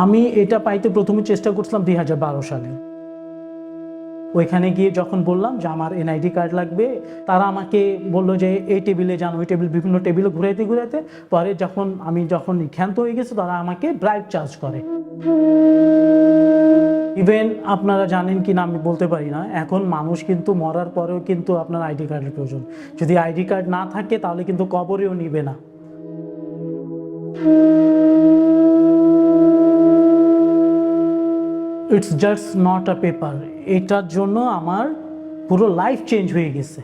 আমি এটা পাইতে প্রথমে চেষ্টা করছিলাম 2012 সালে। ওইখানে গিয়ে যখন বললাম যে আমার এনআইডি কার্ড লাগবে, তারা আমাকে বললো যে এই টেবিলে যান, ওই টেবিল, বিভিন্ন টেবিলে ঘুরাইতে ঘুরাইতে পরে যখন ক্ষান্ত হয়ে গেছে তারা আমাকে ব্রাইব চার্জ করে। ইভেন আপনারা জানেন কি না আমি বলতে পারি না, এখন মানুষ কিন্তু মরার পরেও কিন্তু আপনার আইডি কার্ডের প্রয়োজন। যদি আইডি কার্ড না থাকে তাহলে কিন্তু কবরেও নিবে না। It's just not a paper. এটার জন্য আমার পুরো লাইফ চেঞ্জ হয়ে গেছে।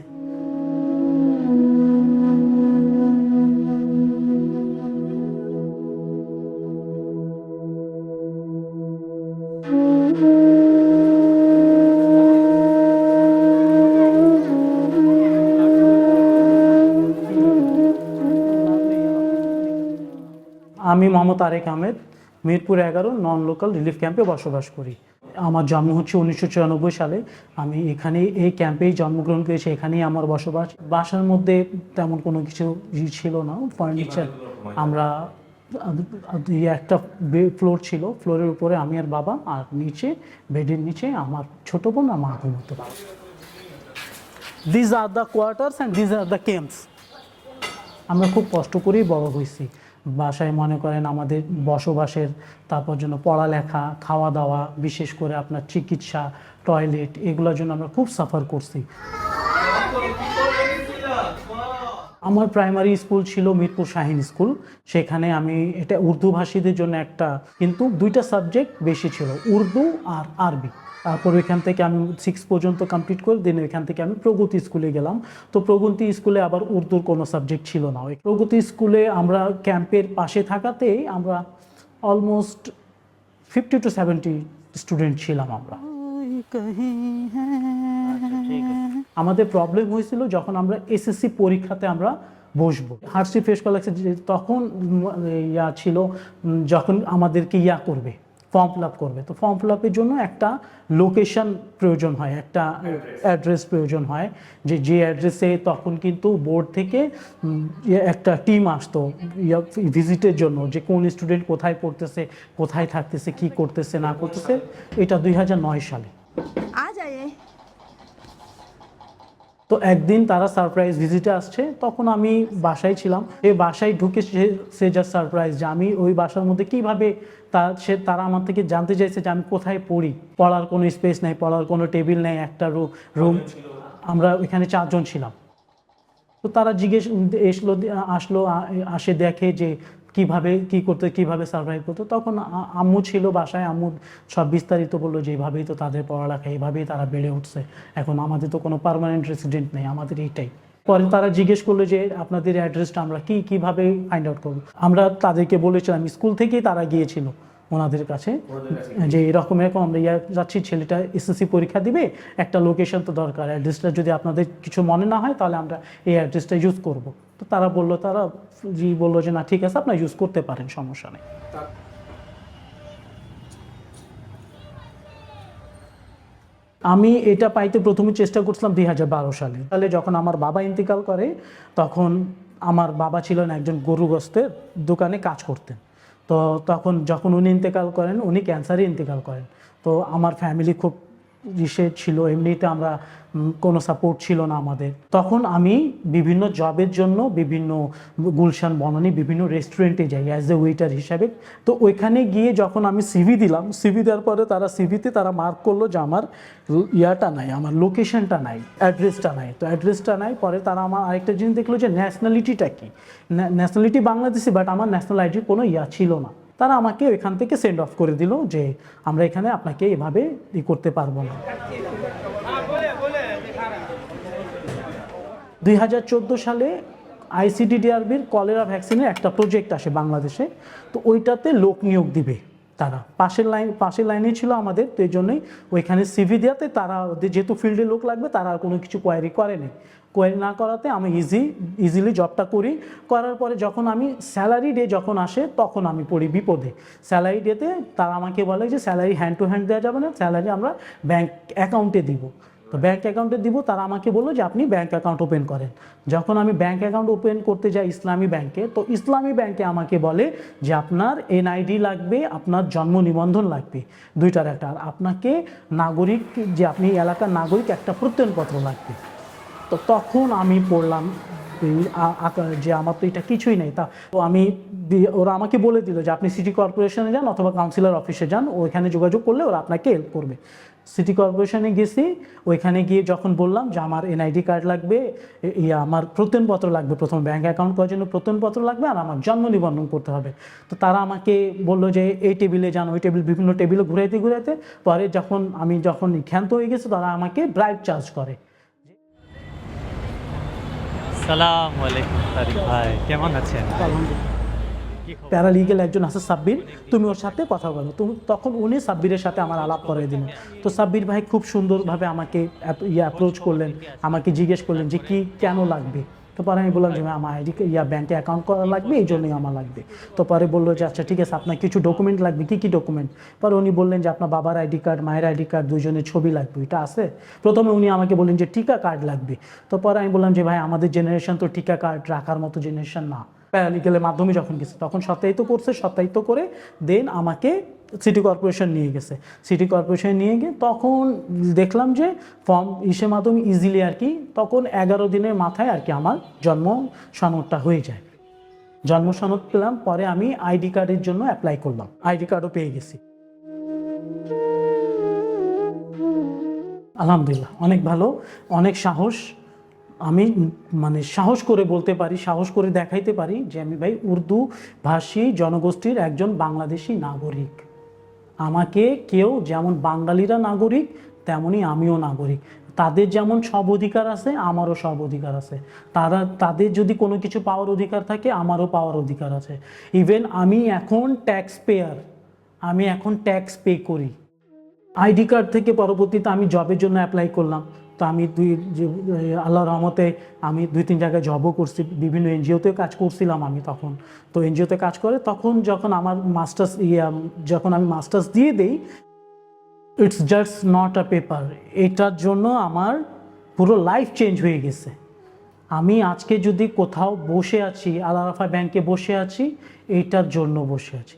আমি মোহাম্মদ তারেক আহমেদ, মিরপুর 11 নন লোকাল রিলিফ ক্যাম্পে বসবাস করি। আমার জন্ম হচ্ছে 1994 সালে। আমি এই ক্যাম্পেই জন্মগ্রহণ করেছি, এখানেই আমার বসবাস। বাসার মধ্যে তেমন কোনো কিছু ছিল না, ফার্নিচার। আমরা একটা ফ্লোর ছিল, ফ্লোরের উপরে আমি আর বাবা, আর নিচে বেডের নিচে আমার ছোট বোন আর মা ঘুমতো। This are the quarters and this are the camps. আমরা খুব কষ্ট করেই বড় হয়েছি। বাসায় মনে করেন আমাদের বসবাসের, তারপর জন্য পড়ালেখা, খাওয়া দাওয়া, বিশেষ করে আপনার চিকিৎসা, টয়লেট, এগুলোর জন্য আমরা খুব সাফার করছি। আমার প্রাইমারি স্কুল ছিল মিরপুর শাহীন স্কুল। সেখানে এটা উর্দু ভাষীদের জন্য কিন্তু দুইটা সাবজেক্ট বেশি ছিল, উর্দু আর আরবি। তারপর ওইখান থেকে আমি 6 পর্যন্ত কমপ্লিট করে দেন ওইখান থেকে আমি প্রগতি স্কুলে গেলাম। তো প্রগতি স্কুলে আবার উর্দুর কোনো সাবজেক্ট ছিল না। ওই প্রগতি স্কুলে আমরা ক্যাম্পের পাশে থাকাতেই আমরা অলমোস্ট 50 to 70 স্টুডেন্ট ছিলাম আমরা। আমাদের প্রবলেম হয়েছিল যখন আমরা এসএসসি পরীক্ষাতে আমরা বসবো, হার্ডশিপ ফেস করা লাগছে। তখন ছিল যখন আমাদেরকে করবে, ফর্ম ফিল আপ করবে। তো ফর্ম ফিল আপের জন্য একটা লোকেশন প্রয়োজন হয়, একটা অ্যাড্রেস প্রয়োজন হয়, যে অ্যাড্রেসে তখন কিন্তু বোর্ড থেকে একটা টিম আসতো ভিজিটের জন্য, যে কোন স্টুডেন্ট কোথায় পড়তেছে, কোথায় থাকতেছে, কি করতেছে না করতেছে। এটা 2009 সালে। তো একদিন তারা সারপ্রাইজ ভিজিটে আসছে, তখন আমি বাসায় ছিলাম। এই বাসায় ঢুকে সে যা সারপ্রাইজ, যে আমি ওই বাসার মধ্যে কীভাবে তারা আমার থেকে জানতে চাইছে যে আমি কোথায় পড়ি। পড়ার কোনো স্পেস নেই, পড়ার কোনো টেবিল নেই, একটা রুম। আমরা এখানে 4 জন ছিলাম। তো তারা আসে দেখে যে কিভাবে সার্ভাইভ করতো। তখন আম্মু ছিল বাসায়, আম্মু সব বিস্তারিত বললো যে এইভাবেই তো তাদের পড়ালেখা, এইভাবেই তারা বেড়ে উঠছে। এখন আমাদের তো কোনো পার্মানেন্ট রেসিডেন্ট নেই, আমাদের এইটাই। পরে তারা জিজ্ঞেস করলো যে আপনাদের অ্যাড্রেসটা আমরা কিভাবে ফাইন্ড আউট করবো। আমরা তাদেরকে বলেছিলাম, স্কুল থেকেই তারা গিয়েছিল ওনাদের কাছে, যে এরকম আমরা যাচ্ছি, ছেলেটা এসএসসি পরীক্ষা দিবে, একটা লোকেশন তো দরকার, অ্যাড্রেসটা যদি আপনাদের কিছু মনে না হয় তাহলে আমরা এই অ্যাড্রেসটা ইউজ করব। তো তারা বললো যে না ঠিক আছে, আপনারা ইউজ করতে পারেন, সমস্যা নেই। আমি এটা পাইতে প্রথমে চেষ্টা করছিলাম 2012 সালে। যখন আমার বাবা ইন্তেকাল করে, তখন আমার বাবা ছিলেন একজন গরু গোশতের দোকানে কাজ করতেন। তো যখন উনি ইন্তেকাল করেন, উনি ক্যান্সারে ইন্তেকাল করেন। তো আমার ফ্যামিলি খুব ছিল, এমনিতে আমরা কোনো সাপোর্ট ছিল না আমাদের। তখন আমি বিভিন্ন জবের জন্য বিভিন্ন গুলশান, বনানী বিভিন্ন রেস্টুরেন্টে যাই অ্যাজ এ ওয়েটার হিসাবে। তো ওইখানে গিয়ে যখন আমি সিভি দিলাম, সিভি দেওয়ার পরে তারা সিভিতে মার্ক করলো যে আমার নাই, আমার লোকেশনটা নাই, অ্যাড্রেসটা নাই। তো অ্যাড্রেসটা নাই, পরে তারা আমার আরেকটা জিনিস দেখলো যে ন্যাশনালিটিটা কি, ন্যাশনালিটি বাংলাদেশি, বাট আমার ন্যাশনাল আইডির কোনো ছিল না। তারা আমাকে ওইখান থেকে সেন্ড অফ করে দিল যে আমরা এখানে আপনাকে এভাবে করতে পারবো না। 2014 সালে আইসিডিডিআরবির কলেরা ভ্যাকসিনের একটা প্রজেক্ট আসে বাংলাদেশে। তো ওইটাতে লোক নিয়োগ দিবে তারা, পাশের লাইনে ছিল আমাদের। তো এই জন্যই ওইখানে সিভি দেওয়াতে তারা, যেহেতু ফিল্ডে লোক লাগবে, তারা আর কোনো কিছু কোয়ারি করেনি। কোয়ারি না করাতে আমি ইজিলি জবটা করার পরে যখন আমি স্যালারি ডে যখন আসে, তখন আমি পড়ি বিপদে। স্যালারি ডেতে তারা আমাকে বলে যে স্যালারি হ্যান্ড টু হ্যান্ড দেওয়া যাবে না, স্যালারি আমরা ব্যাংক অ্যাকাউন্টে দিব। তো ব্যাঙ্ক অ্যাকাউন্টে দিব, তারা আমাকে বললো যে আপনি ব্যাঙ্ক অ্যাকাউন্ট ওপেন করেন। যখন আমি ব্যাঙ্ক অ্যাকাউন্ট ওপেন করতে যাই ইসলামী ব্যাংকে, তো ইসলামী ব্যাংকে আমাকে বলে যে আপনার এনআইডি লাগবে, আপনার জন্ম নিবন্ধন লাগবে, দুইটার একটা, আর আপনাকে নাগরিক, যে আপনি এলাকার নাগরিক, একটা প্রত্যয়নপত্র লাগবে। তো তখন আমি পড়লাম যে আমার তো এটা কিছুই নেই। তা তো ওরা আমাকে বলে দিল যে আপনি সিটি কর্পোরেশনে যান অথবা কাউন্সিলর অফিসে যান, ওইখানে যোগাযোগ করলে ওরা আপনাকে হেল্প করবে। সিটি কর্পোরেশনে গেছি, ওইখানে গিয়ে যখন বললাম যে আমার এনআইডি কার্ড লাগবে, আমার প্রত্যয়নপত্র লাগবে, প্রথম ব্যাঙ্ক অ্যাকাউন্ট করার জন্য প্রত্যয়নপত্র লাগবে, আর আমার জন্ম নিবন্ধন করতে হবে। তো তারা আমাকে বললো যে এই টেবিলে যান, ওই টেবিল, বিভিন্ন টেবিলে ঘুরাইতে ঘুরাইতে পরে যখন ক্ষান্ত হয়ে গেছে, তারা আমাকে ব্রাইব চার্জ করে। আসসালামু আলাইকুম তারিক ভাই, কেমন আছেন? প্যারালিগেল একজন আছে সাব্বির, তুমি ওর সাথে কথা বলো। তখন উনি সাব্বিরের সাথে আমার আলাপ করে দিলেন। তো সাব্বির ভাই খুব সুন্দরভাবে আমাকে অ্যাপ্রোচ করলেন, আমাকে জিজ্ঞেস করলেন যে কি কেন লাগবে। তো পরে আমি বললাম যে আমার আইডি ব্যাংকে অ্যাকাউন্ট করা লাগবে, এই জন্যই আমার লাগবে। তো পরে বললো যে আচ্ছা ঠিক আছে, আপনার কিছু ডকুমেন্ট লাগবে। কী ডকুমেন্ট? পরে উনি বললেন যে আপনার বাবার আইডি কার্ড, মায়ের আইডি কার্ড, দুজনের ছবি লাগবে, এটা আছে। প্রথমে উনি আমাকে বললেন যে টিকা কার্ড লাগবে। তো পরে আমি বললাম যে ভাই আমাদের জেনারেশন তো টিকা কার্ড রাখার মতো জেনারেশন না। প্যারালিগেলের মাধ্যমে যখন গেছে তখন সত্যায়িত করে দেন আমাকে সিটি কর্পোরেশন নিয়ে গেছে। সিটি কর্পোরেশন নিয়ে গিয়ে তখন দেখলাম যে ফর্ম মাধ্যমে ইজিলি আর কি, তখন 11 দিনের মাথায় আর কি আমার জন্ম সনদটা হয়ে যায়। জন্ম সনদ পেলাম, পরে আমি আইডি কার্ডের জন্য অ্যাপ্লাই করলাম, আইডি কার্ডও পেয়ে গেছি। আলহামদুলিল্লাহ, অনেক ভালো, অনেক সাহস। আমি সাহস করে বলতে পারি, সাহস করে দেখাইতে পারি যে আমি ভাই উর্দু ভাষী জনগোষ্ঠীর একজন বাংলাদেশি নাগরিক। আমাকে কেউ যেমন বাঙালিরা নাগরিক, তেমনি আমিও নাগরিক। তাদের যেমন সব অধিকার আছে, আমারও সব অধিকার আছে। তাদের যদি কোনো কিছু পাওয়ার অধিকার থাকে, আমারও পাওয়ার অধিকার আছে। ইভেন আমি এখন ট্যাক্স পেয়ার, আমি এখন ট্যাক্স পে করি। আইডি কার্ড থেকে পরবর্তীতে আমি জবের জন্য অ্যাপ্লাই করলাম। তো আমি আল্লাহর রহমতে আমি 2-3 জায়গায় জবও করছি, বিভিন্ন এনজিওতে কাজ করছিলাম আমি তখন। তো এনজিওতে কাজ করে তখন যখন আমার যখন আমি মাস্টার্স দিয়ে দিই, it's just not a paper, এটার জন্য আমার পুরো লাইফ চেঞ্জ হয়ে গেছে। আমি আজকে যদি কোথাও বসে আছি, আল আরাফাহ ব্যাংকে বসে আছি, এইটার জন্য বসে আছি।